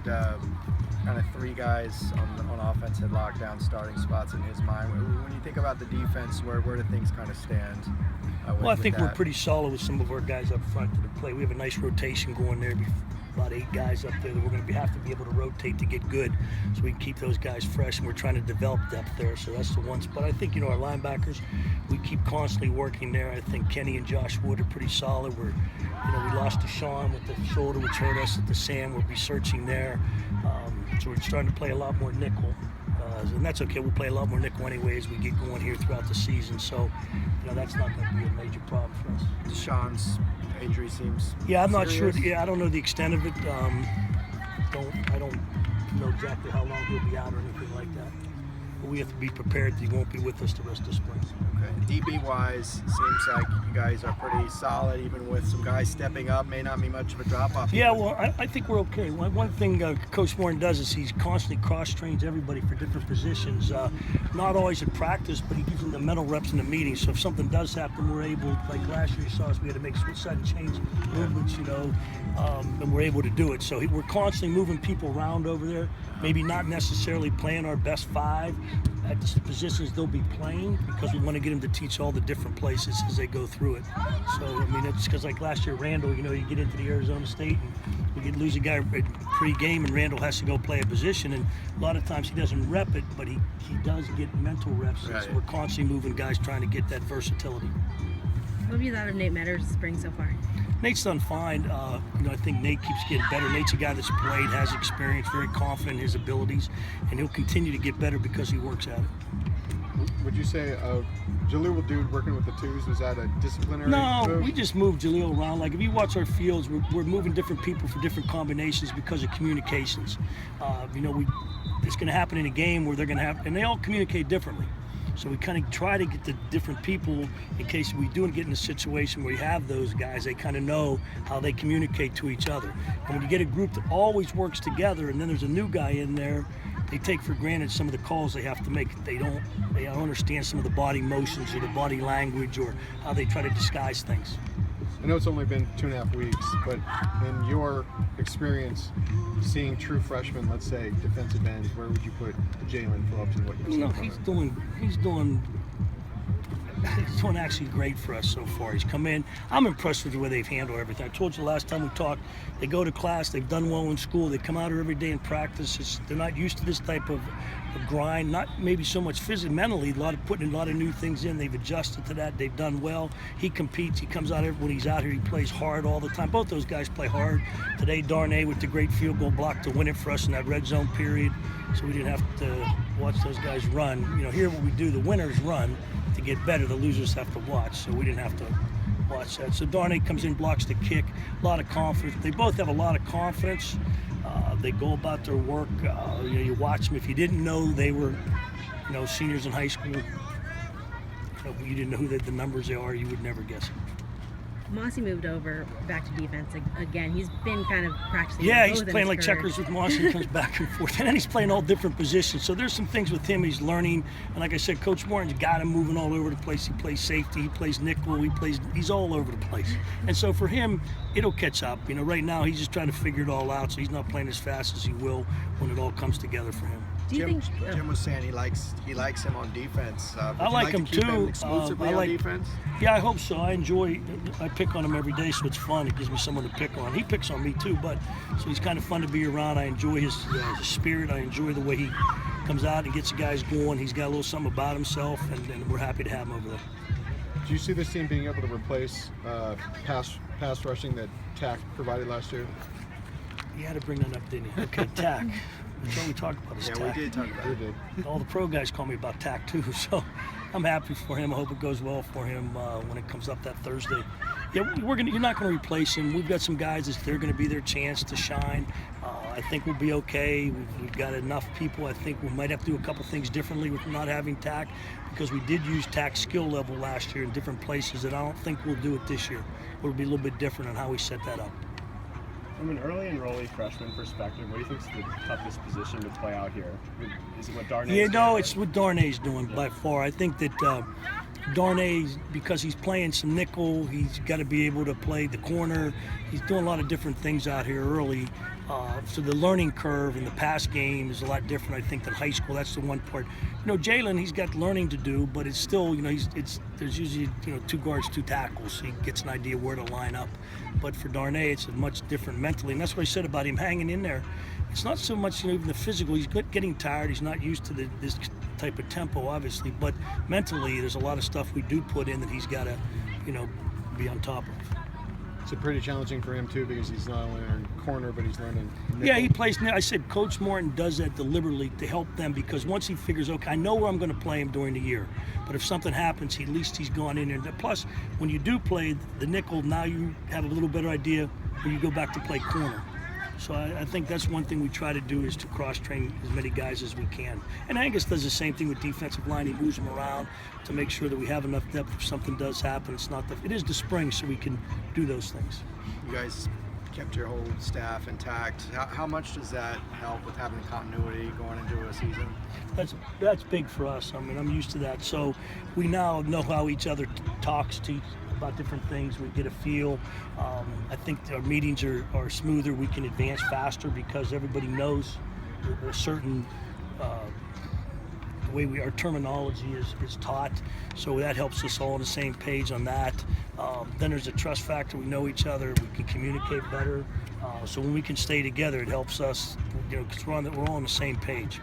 kind of three guys on offense had locked down starting spots in his mind. When you think about the defense, where do things kind of stand? Well, I think we're pretty solid with some of our guys up front to the play. We have a nice rotation going there. About 8 guys up there that we're going to have to be able to rotate to get good, so we can keep those guys fresh. And we're trying to develop depth there, so that's the one spot. I think our linebackers, we keep constantly working there. I think Kenny and Josh Wood are pretty solid. We lost to Sean with the shoulder, which hurt us at the Sam. We'll be searching there, so we're starting to play a lot more nickel. And that's okay. We'll play a lot more nickel anyway as we get going here throughout the season. So, that's not going to be a major problem for us. Sean's injury seems I'm not sure. serious. Yeah, I don't know the extent of it. I don't know exactly how long he'll be out or anything like that. But we have to be prepared that he won't be with us the rest of the spring. Okay. DB-wise, seems like you guys are pretty solid, even with some guys stepping up. May not be much of a drop-off. Yeah, well, I think we're okay. One thing Coach Warren does is he's constantly cross-trains everybody for different positions. Not always in practice, but he gives them the mental reps in the meeting. So if something does happen, we're able, like last year you saw us, we had to make sudden change movements, and we're able to do it. So we're constantly moving people around over there, maybe not necessarily playing our best 5 at the positions they'll be playing, because we want to get them to teach all the different places as they go through it. So, it's because like last year, Randall, you get into the Arizona State and we could lose a guy pre-game and Randall has to go play a position, and a lot of times he doesn't rep it, but he does get mental reps. Right. So we're constantly moving guys trying to get that versatility. What have you thought of Nate Metters spring so far? Nate's done fine. I think Nate keeps getting better. Nate's a guy that's played, has experience, very confident in his abilities, and he'll continue to get better because he works at it. Would you say Jaleel dude working with the twos, was that a disciplinary move? We just moved Jaleel around. Like if you watch our fields, we're moving different people for different combinations because of communications. It's going to happen in a game where they're going to have, and they all communicate differently. So we kind of try to get the different people in case we do get in a situation where you have those guys, they kind of know how they communicate to each other. And when you get a group that always works together and then there's a new guy in there, they take for granted some of the calls they have to make. They don't understand some of the body motions or the body language or how they try to disguise things. I know it's only been 2.5 weeks, but in your experience, seeing true freshmen, let's say defensive ends, where would you put Jalen Phillips and what you've seen? He's doing actually great for us so far. He's come in. I'm impressed with the way they've handled everything. I told you last time we talked, they go to class, they've done well in school, they come out here every day in practice. They're not used to this type of grind, not maybe so much physically, mentally, putting a lot of new things in. They've adjusted to that. They've done well. He competes. He comes out when he's out here. He plays hard all the time. Both those guys play hard. Today, Darnay with the great field goal block to win it for us in that red zone period. So we didn't have to watch those guys run. Here what we do, the winners run to get better. The losers have to watch. So we didn't have to watch that. So Darnay comes in, blocks the kick. A lot of confidence. They both have a lot of confidence. They go about their work. You watch them. If you didn't know they were, seniors in high school, you didn't know who the numbers they are, you would never guess it. Mossy moved over back to defense again. He's been kind of practicing. Yeah, he's playing like checkers with Mossy. He comes back and forth, and then he's playing all different positions. So there's some things with him he's learning. And like I said, Coach Warren's got him moving all over the place. He plays safety, he plays nickel, he's all over the place. And so for him, it'll catch up. Right now he's just trying to figure it all out. So he's not playing as fast as he will when it all comes together for him. Jim was saying he likes him on defense. I like him to keep too. Him exclusively on defense? Yeah, I hope so. I pick on him every day, so it's fun. It gives me someone to pick on. He picks on me too, so he's kind of fun to be around. I enjoy his spirit. I enjoy the way he comes out and gets the guys going. He's got a little something about himself, and we're happy to have him over there. Do you see this team being able to replace pass rushing that TAC provided last year? You had to bring that up, didn't you? Okay, TAC. That's all we talked about is TAC. Yeah, we did talk about it. All the pro guys call me about TAC too, so I'm happy for him. I hope it goes well for him when it comes up that Thursday. Yeah, you're not going to replace him. We've got some guys they're going to be their chance to shine. I think we'll be okay. We've got enough people. I think we might have to do a couple things differently with not having TAC, because we did use TAC skill level last year in different places, and I don't think we'll do it this year. It'll be a little bit different on how we set that up. From an early enrollee freshman perspective, what do you think is the toughest position to play out here? Is it what Darnay's doing? No, it's what Darnay's doing by far. I think that Darnay, because he's playing some nickel, he's got to be able to play the corner. He's doing a lot of different things out here early. So the learning curve in the pass game is a lot different, I think, than high school. That's the one part. Jalen, he's got learning to do, but it's still, there's usually 2 guards, 2 tackles, so he gets an idea where to line up. But for Darnay, it's much different mentally, and that's what I said about him hanging in there. It's not so much even the physical. He's getting tired. He's not used to this type of tempo, obviously, but mentally, there's a lot of stuff we do put in that he's got to, be on top of. It's pretty challenging for him too, because he's not only learning corner, but he's learning nickel. Yeah, he plays. I said Coach Morton does that deliberately to help them, because once he figures, okay, I know where I'm going to play him during the year, but if something happens, at least he's gone in there. Plus, when you do play the nickel, now you have a little better idea when you go back to play corner. So I think that's one thing we try to do, is to cross-train as many guys as we can. And Angus does the same thing with defensive line. He moves them around to make sure that we have enough depth if something does happen. It is the spring, so we can do those things. You guys kept your whole staff intact. How much does that help with having continuity going into a season? That's big for us. I mean, I'm used to that. So we now know how each other talks to about different things. We get a feel. I think our meetings are smoother. We can advance faster because everybody knows a certain the way our terminology is taught. So that helps us all on the same page on that. Then there's a trust factor. We know each other. We can communicate better. So when we can stay together, it helps us, because we're all on the same page.